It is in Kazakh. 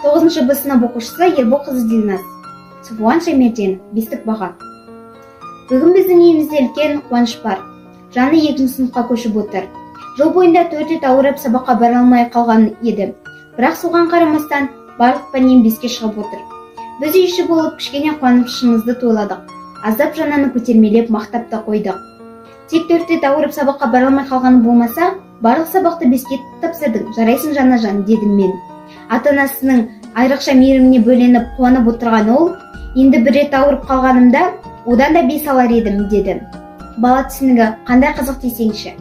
9 Б сынып оқушысы Ерболқызы Дильназ. Суфуан Шаймерденов, 5 баға. Бүгін біздің үйімізде үлкен қуаныш бар. Жаны 2 сыныпқа көшіп отыр. Жол бойында 4 рет ауырып сабаққа бара алмай қалған еді. Бірақ соған қарамастан барлық пәннен 5-ке шығып отыр. Біз үй іші болып кішкене қуанышымызды тойладық. Аздап жананы көтермелеп мақтап та қойдық. Тек 4 рет ауырып сабаққа бара алмай қалғаны болмаса, барлық сабақты 5-ке тапсырдың, жарайсың Жаннажан, дедім мен. Ата-анасының айрықша мейіріміне бөленіп қуанып отырған ол, енді 1 рет ауырып қалғанымда одан да 5 алар едім, деді. Бала түсінігі қандай қызық десеңші.